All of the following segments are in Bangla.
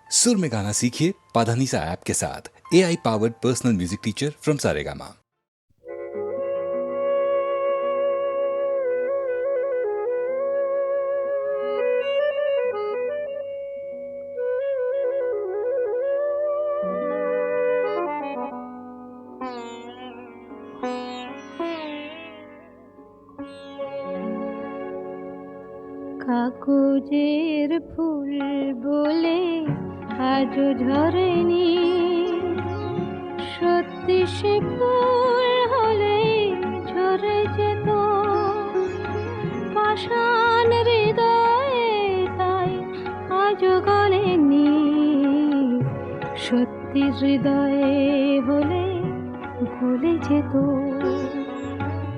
सुर में गाना सीखिए पाधानीसा ऐप के साथ। AI powered personal music teacher from Saregama. কাগজের ফুল বলে আজও ঝরেনি, সত্যি সে ফুল হলে ঝরে যেত পাষাণ হৃদয়ে, তাই আজও গলেনি। সত্যি হৃদয়ে হলে গলে যেত।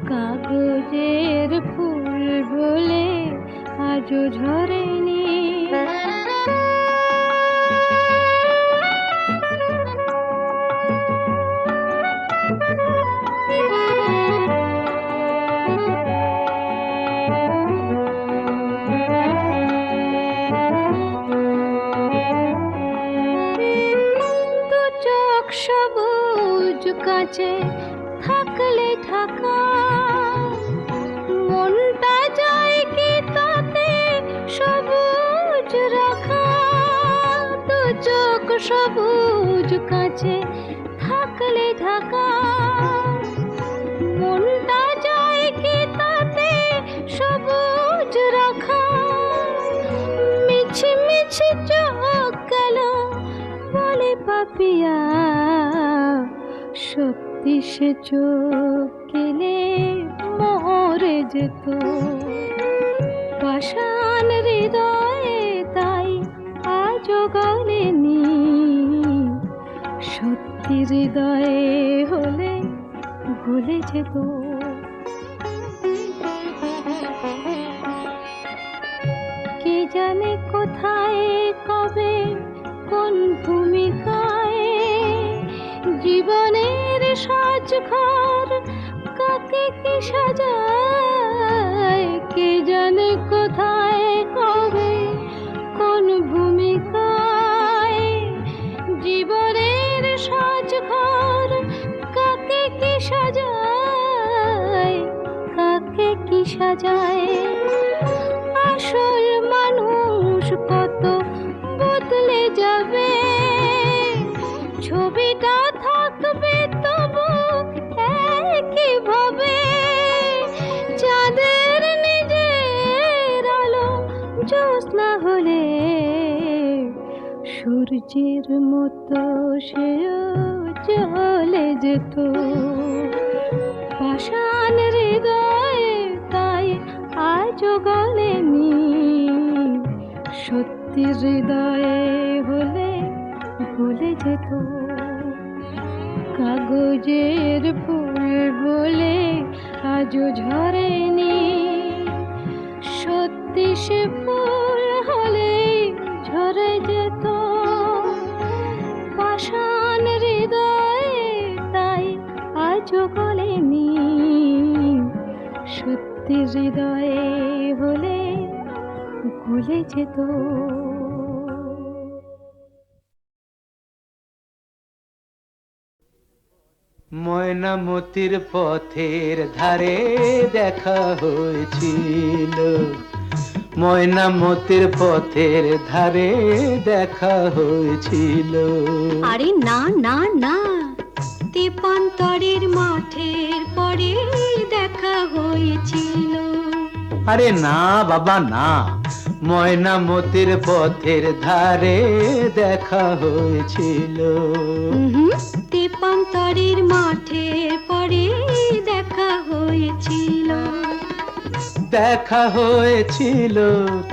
কাগজের ফুল বলে আজও ঝরেনি। দু চোখ সবুজ কাঁচে থাকলে ঢাকা, মনটা যায় কি তাতে সবুজ রাখা। দু চোখ সবুজ কাঁচে থাকলে ঢাকা, মনটা যায় কি তাতে সবুজ রাখা। মিছি মিছি চোখ গেল বলে পাপিয়া, সত্যি সে চোখ গেলে মরে যেত পাষাণ হৃদয়ে, তাই আজও গলেনি। সত্যি হৃদয়ে হলে গলে যেত। কে জানে কোথায় কবে কোন ভূমিকায় জীবনের সাজঘর কাকে কি সাজায়। কে জানে কোথায় কবে কোন ভূমিকায় জীবনের সাজঘর কাকে কি সাজায়, কাকে কি সাজায়। আসল মানুষ কত বদলে যাবে, ছবিটা থাকবে তবু একই ভাবে। চাঁদের নিজের আলো জ্যোৎস্না হলে সূর্যের মতো সেও চলে যেত পাষাণ হৃদয়ে, তাই আজও গলেনি। সত্যি হৃদয়ে হলে গলে যেত। কাগজের ফুল বলে আজও ঝরেনি, সত্যি সে ফুল হলে ঝরে যেত পাষাণ হৃদয়ে, তাই আজও গলেনি। সত্যি হৃদয়ে হলে গলে যেত। ময়নামতির পথের ধারে দেখা হয়েছিল, ময়নামতির পথের ধারে দেখা হয়েছিল। আরে না না না, তেপান্তরের মাঠের পরে দেখা হয়েছিল। আরে না বাবা না, ময়নামতির পথের ধারে দেখা হয়েছিল। তেপান্তরের মাঠের পরে দেখা হয়েছিল। দেখা হয়েছিল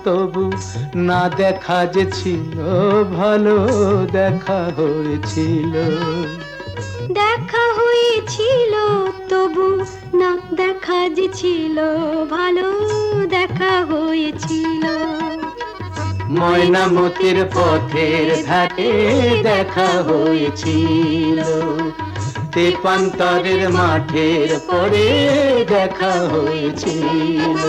তবু না দেখা যে ছিল ভালো, দেখা হয়েছিল। দেখা হয়েছিল তবু না দেখা যে ছিল ভালো, দেখা হয়েছিল। ময়নামতির পথের ধারে দেখা হয়েছিল, তেপান্তরের মাঠের পরে দেখা হয়েছিল।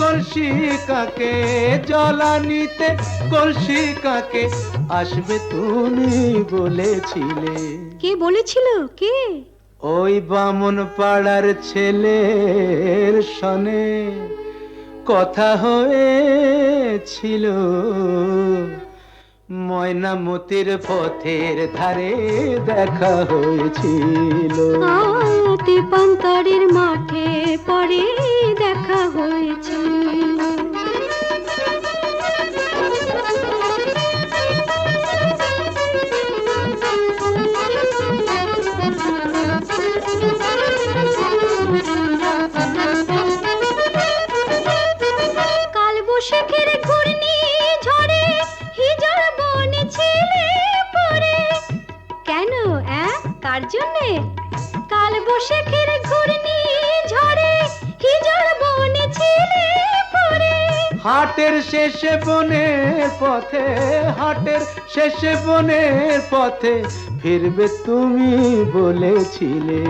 কলসি কাকে, জলানিতে কলসি কাকে আসবে তুমি বলেছিলে। কে বলেছিল? কে? ওই বামন পাড়ার ছেলের সনে কথা হয়েছিল, ময়নামতির পথের ধারে দেখা হয়েছিল। তেপান্তরের মাঠে পরে দেখা হয়েছিল। কাল বৈশাখের ঘূর্ণি ঝড়ে হিজড় বনে ছেলে পড়ে। কেন কার জন্যে? কাল বৈশাখের ঘূর্ণি ঝড়ে হিজড় বনে ছেলে পড়ে। হাটের শেষে বনের পথে, হাটের শেষে বনের পথে ফিরবে তুমি বলেছিলে।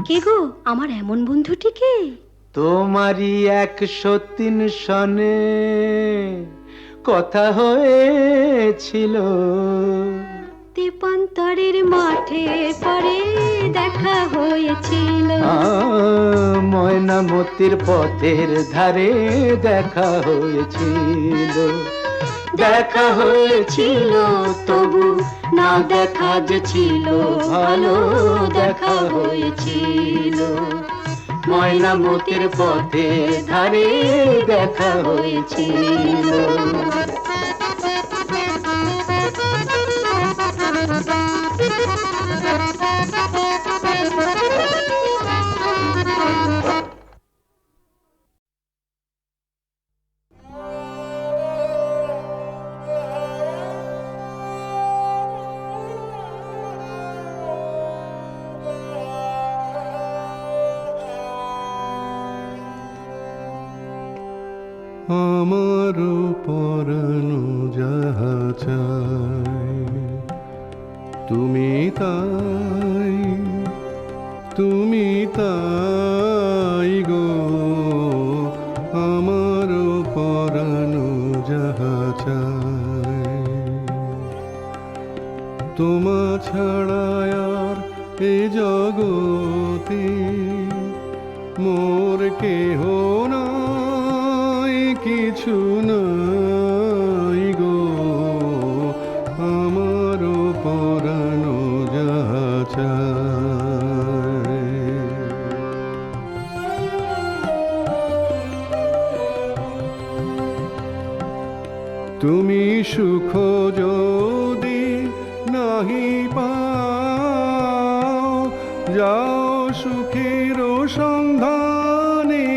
কে গো আমার এমন বন্ধুটিকে? তোমারই 103 সনে কথা হয়েছিল। তেপান্তরের মাঠে পরে দেখা হয়েছিল। ময়নামতির পথের ধারে দেখা হয়েছিল। দেখা হয়েছিল তবু না দেখা যে ছিল ভালো, দেখা হয়েছিল। ময়নামতির পথের ধারে দেখা হয়েছিল। আমার পরানো যাহা চাই তুমি তাই, তুমি তাই গো। আমার পরানো যাহা চাই তোমা ছাড়া আর এ জগতে মোর কেহ নাই, কিছু নাই গো। আমার পরানো যাহা চাই। তুমি সুখ যদি নাহি পাও, যাও সুখের সন্ধানে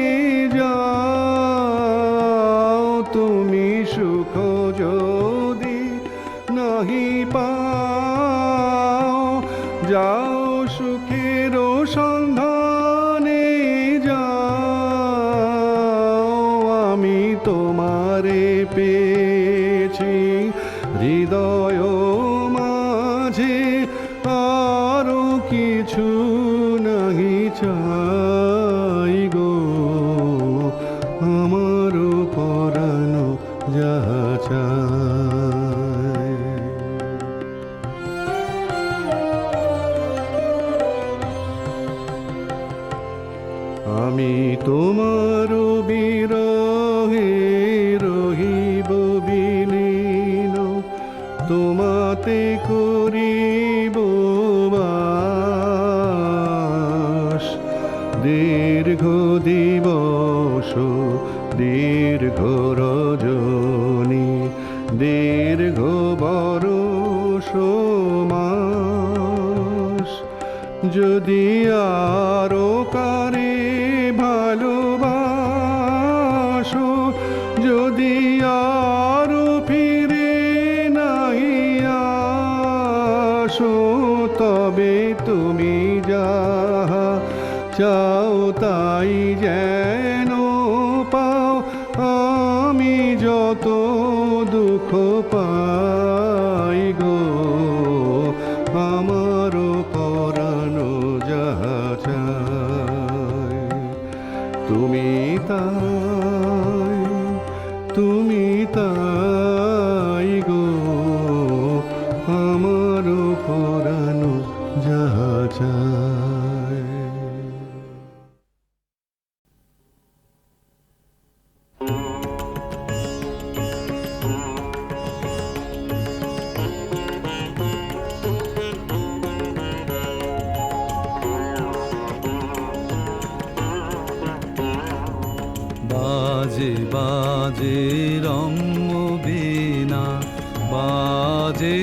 যাও। তুমি সুখ যদি নাহি পাও, যাও সুখের সন্ধানে যাও। আমি তোমারে পেয়েছি হৃদয় মাঝে, আরো কিছু নাহি চাই গো। আমার পরানো যাহা চাই। আমি তোমার বিরহে রহিব বিলীন, তোমাতে করিব বাস। দীর্ঘ দিবস দীর্ঘ রজনী, দীর্ঘ বরষ মাস। যদি আরো কারে ভালোবাসো, যদি আরো ফিরে নাই আসো, তবে তুমি যাহা চাও তাই যেন পাও। আমি যত দুঃখ পাই গো, আমার পরানো যাহা চাই তুমি তাই, তাই গো আমার পরানো যাহা চায়। বাজে বাজে রম্য বীণা, বাজে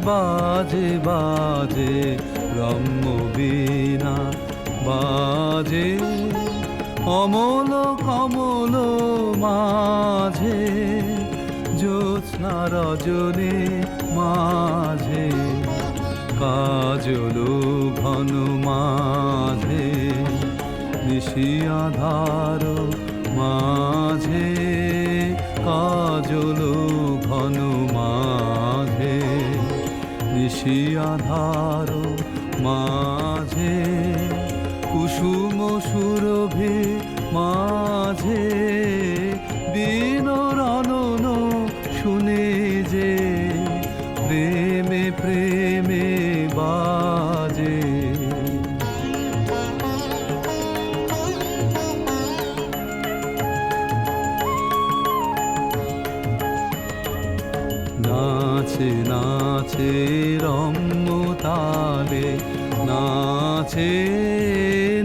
বাজে বাজে রম্য বীণা, বাজে অমল কমল মাঝে, জ্যোৎস্না রজনী মাঝে, কাজল ঘন মাঝে, নিশি আধার মাঝে, কাজল ঘন মাঝে, নিশি আধার মাঝে, কুসুম সুরভি মাঝে, বিনোরনন শুনে যে প্রেমে প্রেমে বাজে। নাচে নাচে রম্য তালে, নাচে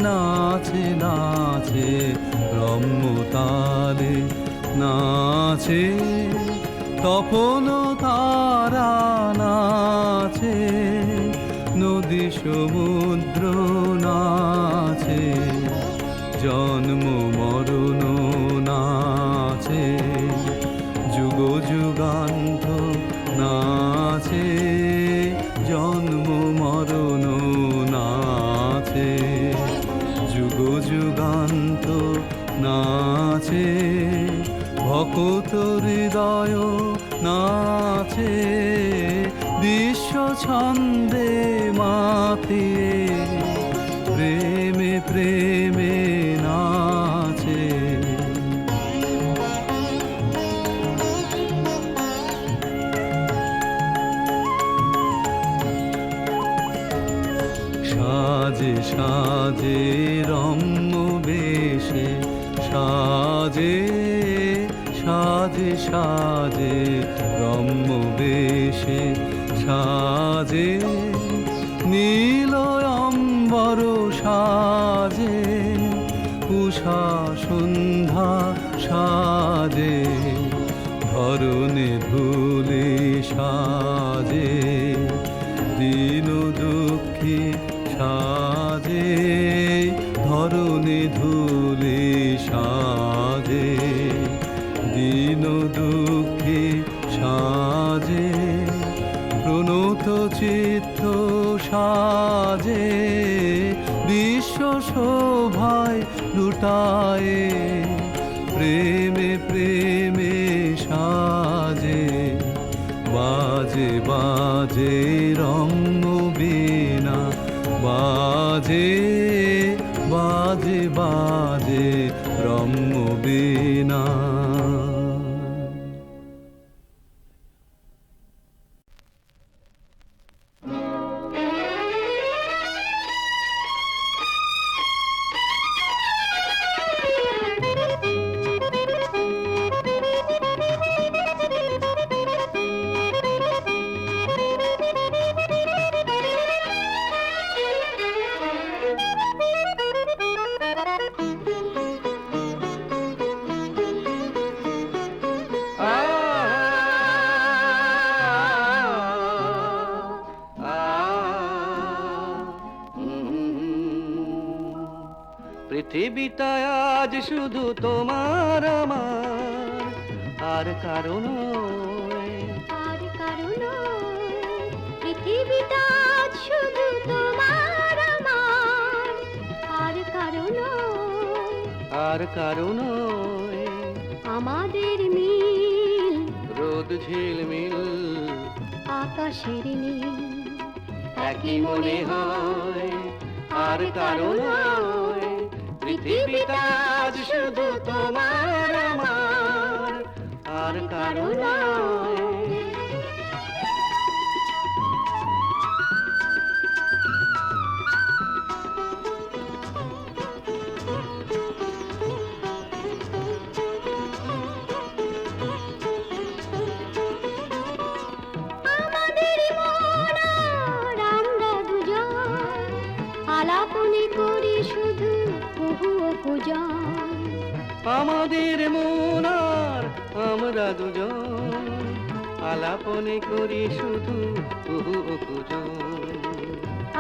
নাচে নাচে রম্য তালে, নাচে তপন তারা, নাচে নদী সমুদ্র, নাচে জন্ম মরণ, নাচে যুগ যুগান্ত, নাচে জন্ম মরণ, নাচে যুগ যুগান্ত, নাচে ভকত হৃদয়, নাচে বিশ্ব ছন্দে মাতিয়ে, প্রেমে প্রেমে নাচে। সাজে সাজে রম্য বেশে, সাজে সাজে সাজে রম্য বেশে, সাজে নীল অম্বর সাজে, উষা সন্ধ্যা সাজে, ধরণী ধুলি সাজে, দীন দুঃখী সাজে, ধরণী ধুলি সাজে, দীন দুঃখী সাজে, প্রণত চিত্ত সাজে, বিশ্ব শোভায় লুটায়, প্রেমে প্রেমে সাজে। বাজে বাজে রম্য বীণা, বাজে বাজে বাজে রম্য বীণা। পৃথিবীটা আজ শুধু তোমার আমার, আর কারণ আর কারণ পৃথিবীটা আজ শুধু তোমার আমার, আর কারণ আর কারণ আমাদের মিল, রোদ ঝিলমিল আকাশের নীল, একই মনে হয়। আর কারণ পৃথিবীটা আজ শুধু তোমার আমার, আর আর কারো নয়। আমাদেরই মন আর আমরা দুজন আলাপনে করি শুধু কুহু ও কুজন। আমাদের মন আর আমরা দুজন আলাপনে করি শুধু কুহু ও কুজন।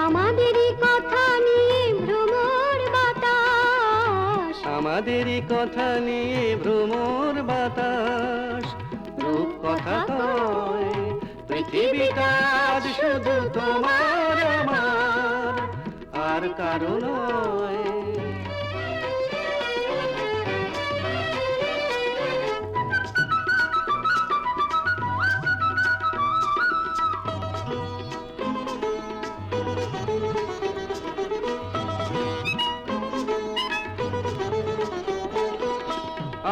আমাদেরই কথা নিয়ে ভ্রমর বাতাস, আমাদেরই কথা নিয়ে ভ্রমর বাতাস রূপ কথা কয়। পৃথিবীটা আজ শুধু তোমার আমার আর কারো নয়।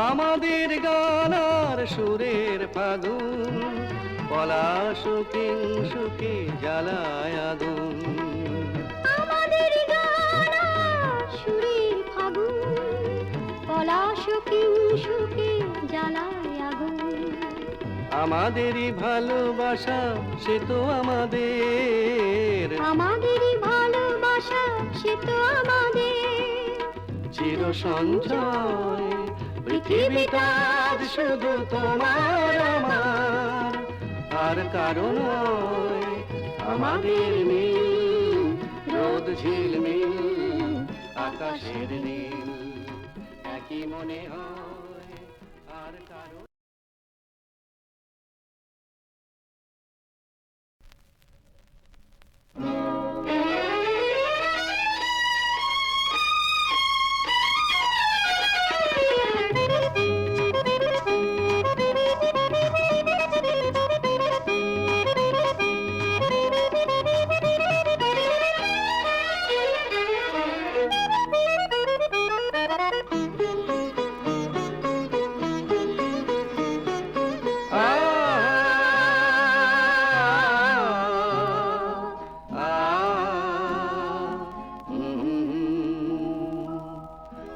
আমাদের গান আর সুরের ফাগুন পলাশ কিংসুকে জ্বালায় আগুন। আমাদেরই গান আর সুরের ফাগুন পলাশ কিংসুকে জ্বালায় আগুন। আমাদেরই ভালোবাসা সে তো আমাদের, আমাদেরই ভালোবাসা সে তো আমাদের চির সঞ্চয়। পৃথিবীটা আজ শুধু তোমার আমার আর কারো নয়। আমাদের মিল রোদ ঝিলমিল আকাশের নীল একই মনে হয় আর কারো।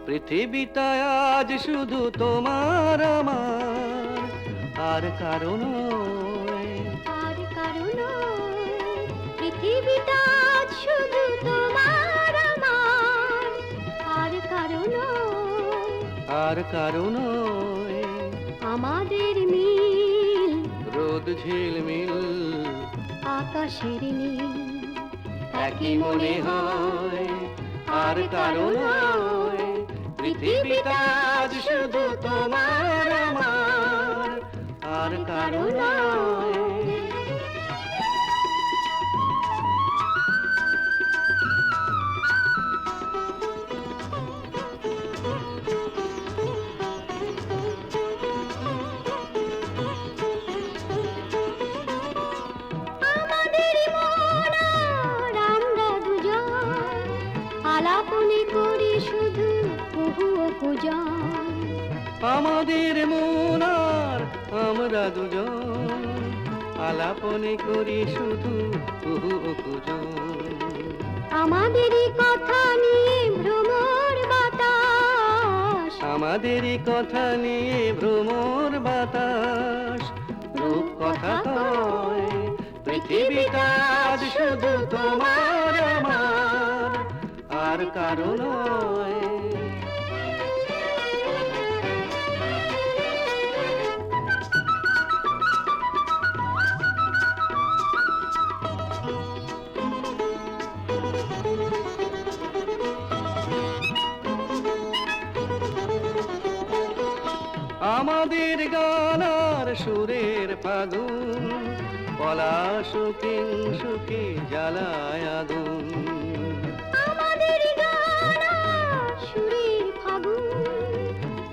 পৃথিবীটা আজ শুধু তোমার আমার আর কারো নয়। আর কারো নয়। পৃথিবীটা আজ শুধু তোমার আমার আর কারো নয়। আর কারো নয়। আমাদের মিল রোদ ঝিলমিল আকাশের নীল একই মনে হয় আর কারো নয়। পৃথিবীটা আজ শুধু তোমার আমার আর কারো নয়। আমাদেরই মন আর আমরা দুজন আলাপনে করি শুধু কুহু ও কুজন। আমাদের মন আর আমরা দুজন আলাপনে করি শুধু কুহু ও কুজন। আমাদেরই কথা নিয়ে ভ্রমর বাতাস, আমাদেরই কথা নিয়ে ভ্রমর বাতাস রূপ কথা কয়। পৃথিবীটা আজ শুধু তোমার আমার আর কারো নয়। আমাদের গান আর সুরের ফাগুন পলাশ কিংসুকে জ্বালায় আগুন। আমাদেরই গান আর সুরের ফাগুন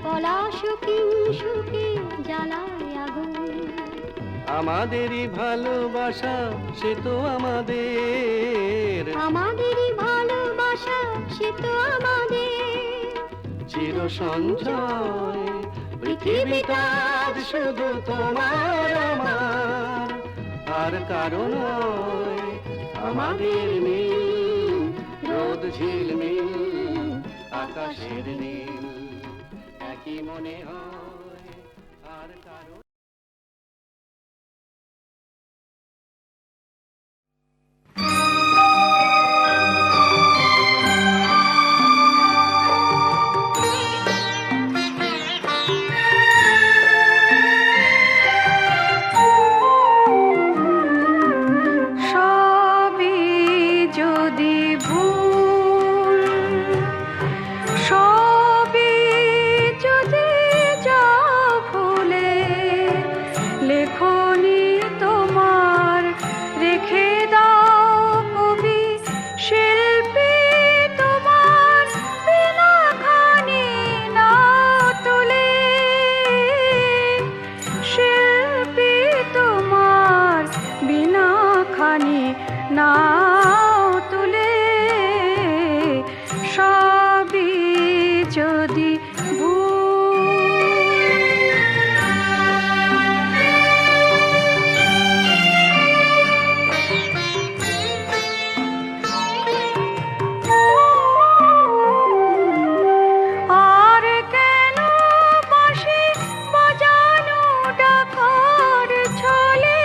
পলাশ কিংসুকে জ্বালায় আগুন। আমাদেরই ভালোবাসা সে তো আমাদের, আমাদেরই ভালোবাসা সে তো আমাদের চির সঞ্চয়। পৃথিবীটা আজ শুধু তোমার আমার, আর কারো নয়। আমাদের মিল রোদ ঝিলমিল আকাশের নীল একই মনে হয়, আর কারো সবই যদি ভুল, সবই যদি যাও ভুলে, লেখনি তোমার রেখে দাও কবি শিল্পী তোমার বিনা খানি না তুলে, শিল্পী তোমার বিনা খানি নাও তুলে, সবই যদি আর কেন বাঁশি বাজানো ডাকার ছলে,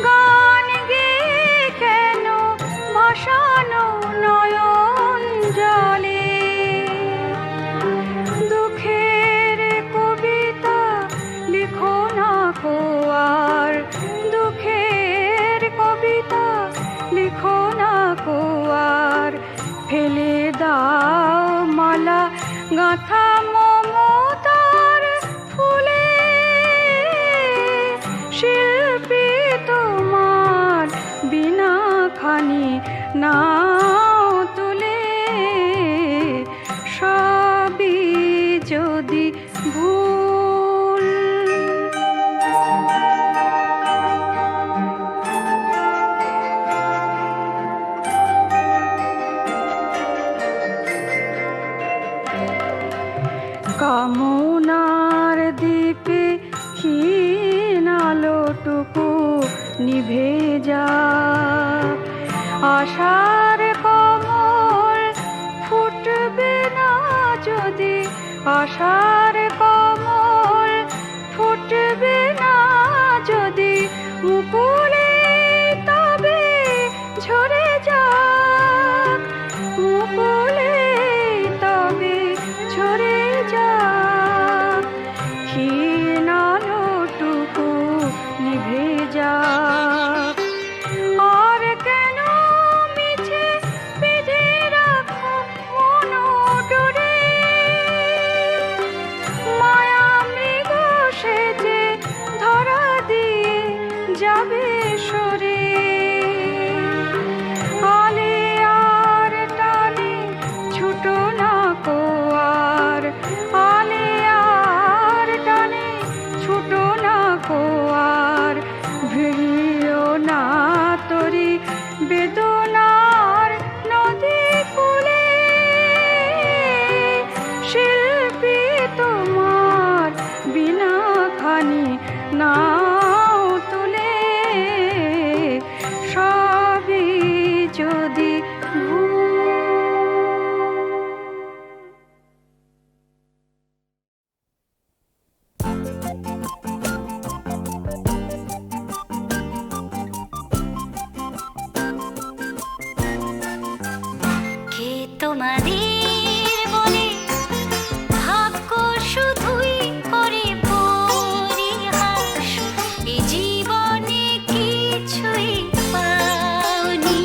গান গেয়ে কেন ভাসানো নয়ন জলে, দুঃখের কবিতা লিখো না কো আর, দুঃখের কবিতা লিখো না কো আর, ফেলে দাও মালা গাঁথা মমতার ফুলে, শিল্পী তোমার বিনা খানি নাও তুলে, সবই যদি ভুল। কামনার দ্বীপে ক্ষীণ আলোটুকু নিভে যাক, আশার কমল ফুটবে না যদি, আশার কমল ফুটবে না যদি, মুকুলে তবে ঝরে যাক, মুকুলে তবে ঝরে যাক, ক্ষীণ আলোটুকু নিভে যাক। আর কেন মিছে বেঁধে রাখো মন ডোরে, মায়া মৃগ সেজে ধরা দিয়ে যাবে সরে, আলে আর টানে ছুটো না কো আর, আলে আর টানে ছুটো না কো আর, ভিড়িও না তরি বেদনার নদী কূলে, শিল্পী তোমার বিনা খানি নাও তুলে, সবই যদি ভুল। কে তোমাদের বলে ভাগ্য শুধুই করে পরিহাস, এ জীবনে কিছুই পাওনি,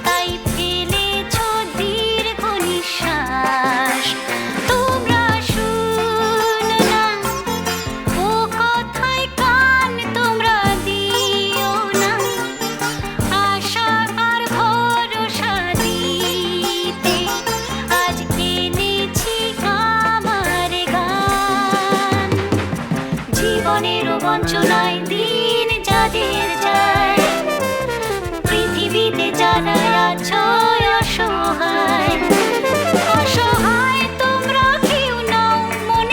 তাই ফেলেছ দীর্ঘ নিঃশ্বাস। তোমরা শুনো না ও কথায় কান তোমরা দিও না, আশা আর ভরসা দিতে আজ এনেছি আমার গান। জীবনেরও বঞ্চনায় দিন যাদের যায়, পৃথিবীতে যারা আছো অসহায়, অসহায় তোমরা কেউ নাও মন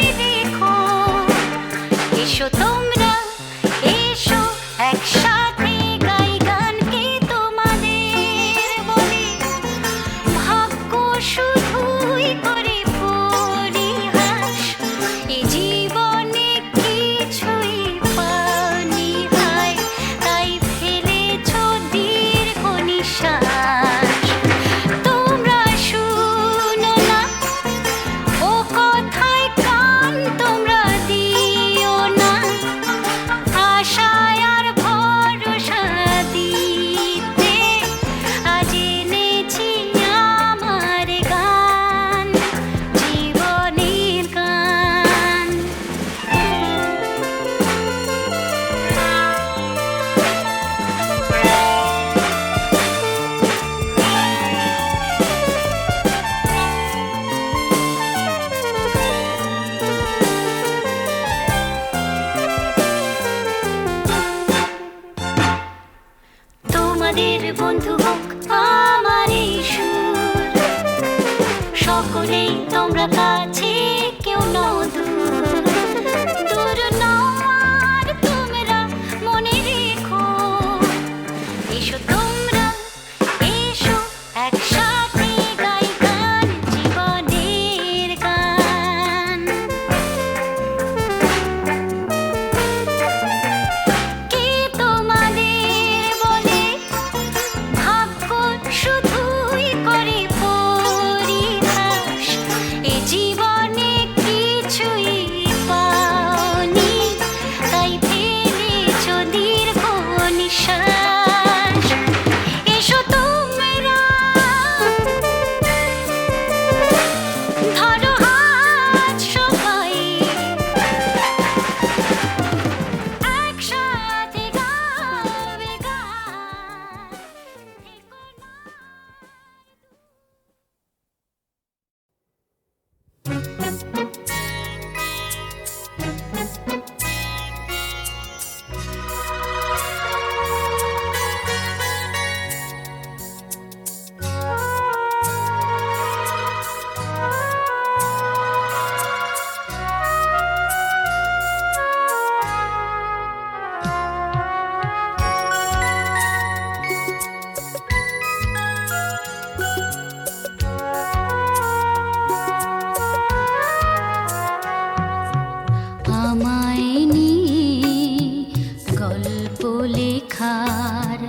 লেখার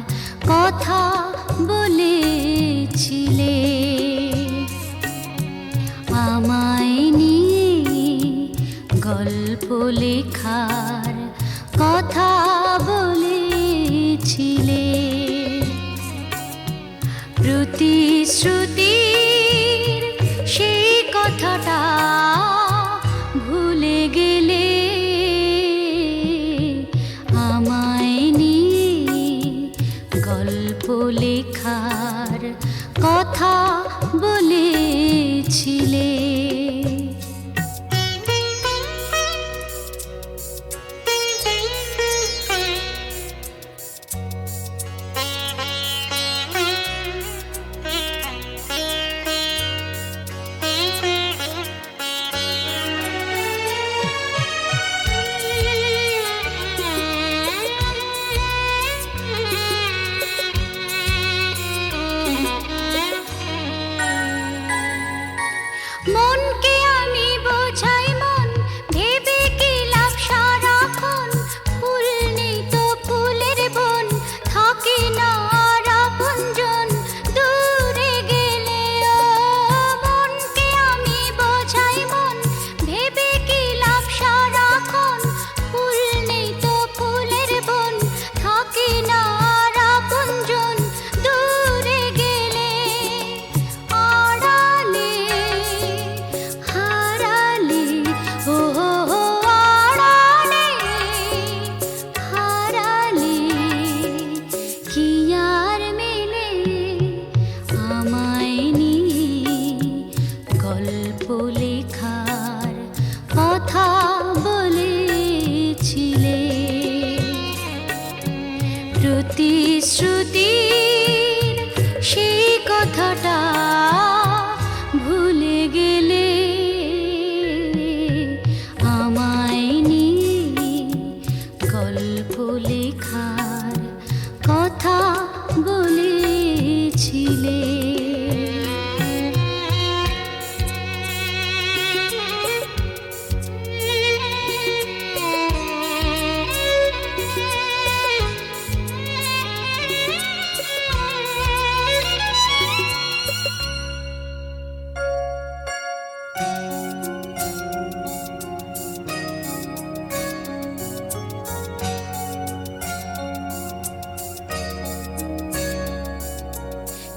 কথা বলেছিলে, আমায় নিয়ে গল্প লেখার কথা বলেছিলে। প্রতিশ্রুতির সেই কথাটা ভুলে গেলে, আমায় নিয়ে গল্প লেখার কথা বলেছিলে। মনকে আমি বোঝাই মন ভেবে কি লাভ সারাক্ষণ, ফুল নেই তো ফুলের বন, থাকে না আর আপনজন দূরে গেলে। ও মনকে আমি বোঝাই মন ভেবে কি লাভ সারাক্ষণ, ফুল নেই তো ফুলের বন, থাকে না আর আপনজন দূরে গেলে। আড়ালে হারালে, ও আড়ালে হারালে, কি আর মেলে আমায় নিয়ে গল্প লেখার কথা বলেছিলে। প্রতিশ্রুতির সেই কথাটা ভুলে গেলে, আমায় নিয়ে গল্প লেখার কথা বলেছিলে।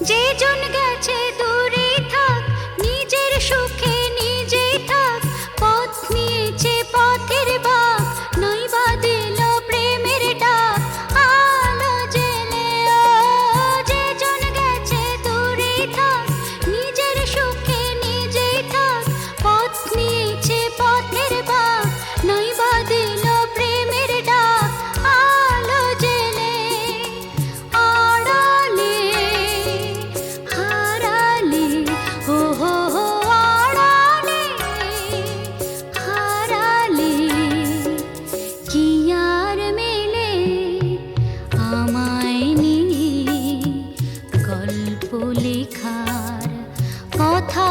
যে জন গেছে দূরে থাক, নিজের সুখে নিজেই থাক, পথ নিয়েছে পথের বাঁক, নাই বা দিল প্রেমের ডাক আলো জেলে। ও যে জন গেছে দূরে থাক, নিজের সুখে নিজেই থাক, পথ নিয়েছে পথের বাঁক, নাই বা দিল প্রেমের ডাক আলো জেলে। আড়ালে হারালে, ও আড়ালে হারালে, কি আর মেলে আমায় নিয়ে গল্প লেখার কথা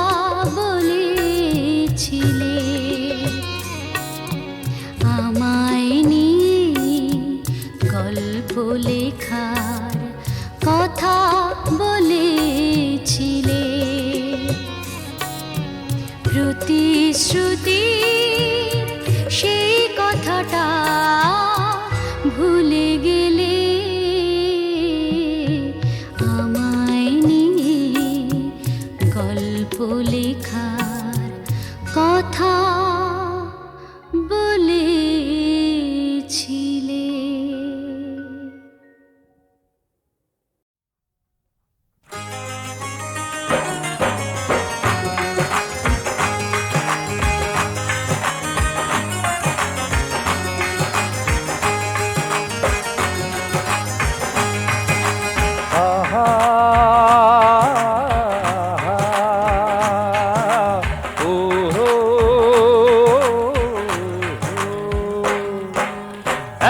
বলেছিলে। আমায় নিয়ে গল্প লেখার কথা বলেছিলে। প্রতিশ্রুতির সেই কথাটা ভুলে গেলে, আমায় নিয়ে গল্প লেখার কথা বলেছিলে।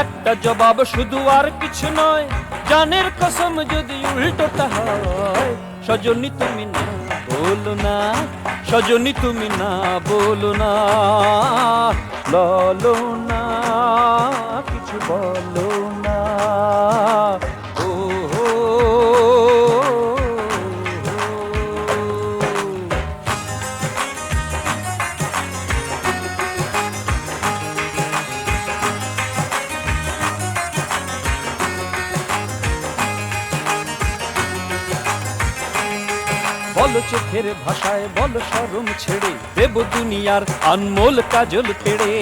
একটা জবাব শুধু আর কিছু নয়, জানের কসম যদি উল্টোটা হয়। সজনী তুমি না বলো না, সজনী তুমি না বলো না, বলো না কিছু বলো না। বলো চোখের ভাষায়, বলো শরম ছেড়ে, দেব দুনিয়ার আনমোল কাজল পেড়ে।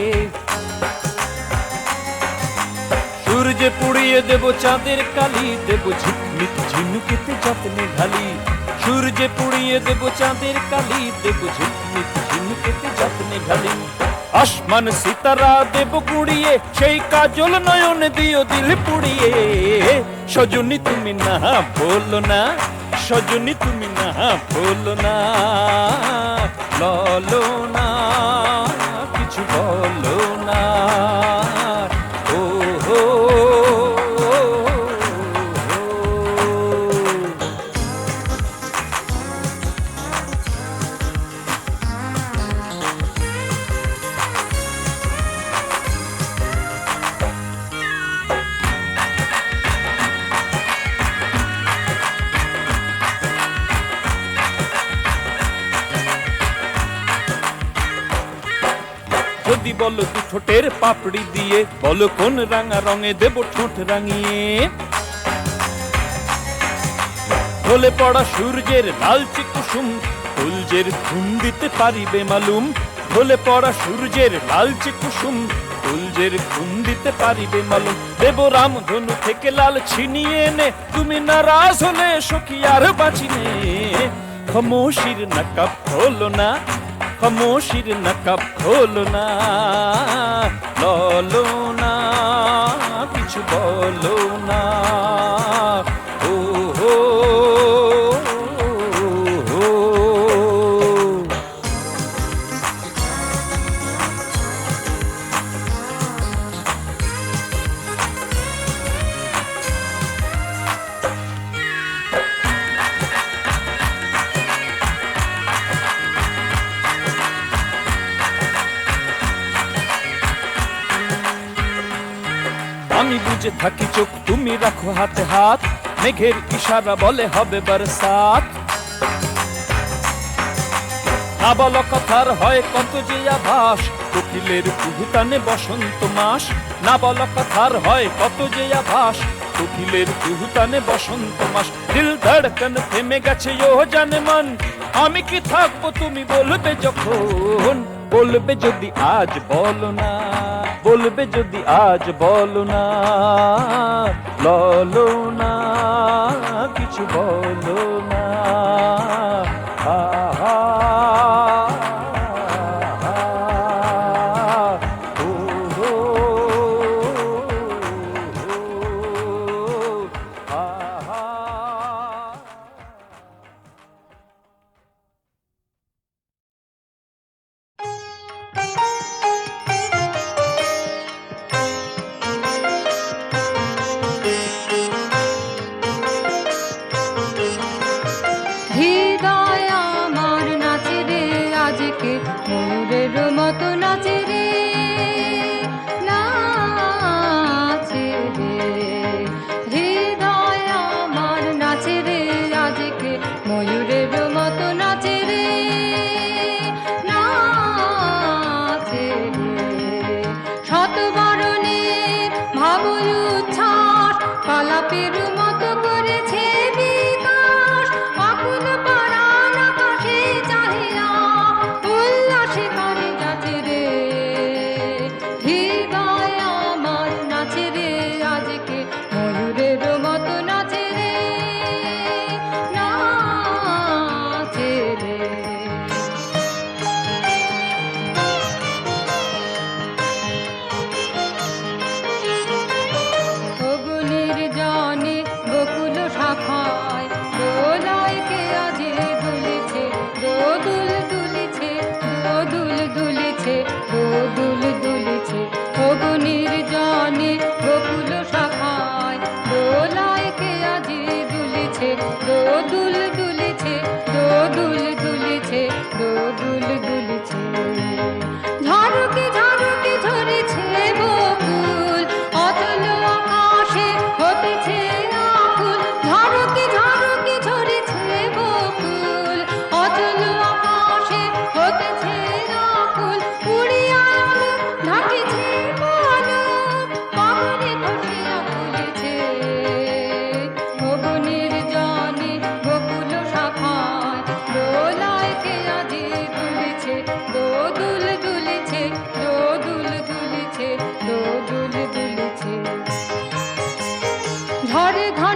সূর্যে পুড়িয়ে দেব চাঁদের কালি, দেব ঝিকমিক ঝিনুকেতে যত্নে ঢালি। সূর্যে পুড়িয়ে দেব চাঁদের কালি, দেব ঝিকমিক ঝিনুকেতে যত্নে ঢালি। আসমান সিতারা দেব কুড়িয়ে, সেই কাজল নয়নে দিও দিল পুড়িয়ে। সজনী তুমি না বলো না, সজনী তুমি না বলো না, ললো না কিছু বলো না। ও হো যদি বলো দু ঠোঁটের পাপড়ি দিয়ে, বলো কোন রাঙা রঙে দেব ঠোঁট রাঙিয়ে। ঢলে পড়া সূর্যের লালচে কুসুম, তুলজের খুন দিতে পারিবে মালুম। ঢলে পড়া সূর্যের লালচে কুসুম, তুলজের খুন দিতে পারিবে মালুম। দেব রামধনু থেকে লাল ছিনিয়ে এনে, তুমি নারাজ হলে সখী আর বাঁচিনে। খামোশির নকাব খোলো না, খামোশির নকাব খোলো না, ললো না কিছু বলো না। ও হো হো। আমি বুঝে থাকি চোখ, তুমি রাখো হাতে হাত, মেঘের ইশারা বলে হবে বরসাত। না বলো কথার হয় কত যে আভাস, কোকিলের কুহুতানে বসন্ত মাস। না বলো কথার হয় কত যে আভাস, কোকিলের কুহুতানে বসন্ত মাস। দিল ধড়কন থেমে গেছে ও জানে মন, আমি কি থাকবো তুমি বলবে যখন। বলবে যদি আজ বলো না, বলবে যদি আজ বলো না, ললো না কিছু বলো না। হা হা ও হো হা হা। হৃদয় আমার নাচে রে আজকে, ময়ূরের মতো নাচে রে, নাচে রে। হৃদয় আমার নাচে রে আজকে, ময়ূরের মতো নাচে রে, নাচে রে। শতবরণে ভাবই উচ্ছ্বাস, পালাপের মতো করেছে বিকাশ। আকুল পরাণ আকাশে চাহিয়া, উল্লাসে গানে যাচ্ছে রে। হৃদয় আমার নাচে রে আজকে, ময়ূরের মতো নাচে রে, নাচে রে। অগ্নির জনে বকুল শাখায়, দোলায় কে আজি দুলেছে, দোদুল দুলেছে, দোদুল দুলেছে, দোদুল দুলেছে। অগ্নির জনে বকুল শাখায়, দোলায় কে আজি দুলেছে, দোদুল দুলেছে, দোদুল দুলেছে, দোদুল দুলেছে। ঝাড়ুকে ঝাড়ুকে ঝরেছে বকুল, অতল আকাশে হতেছে আকুল। ঝাড়ুকে ঝাড়ুকে ঝরেছে বকুল, অতল আকাশে হতেছে আকুল। উড়িয়া ঢাকিছে পলক, পাহাড়ে ধসিয়া পড়েছে। অগ্নির জনে বকুল শাখায়, ঘরে ঘরে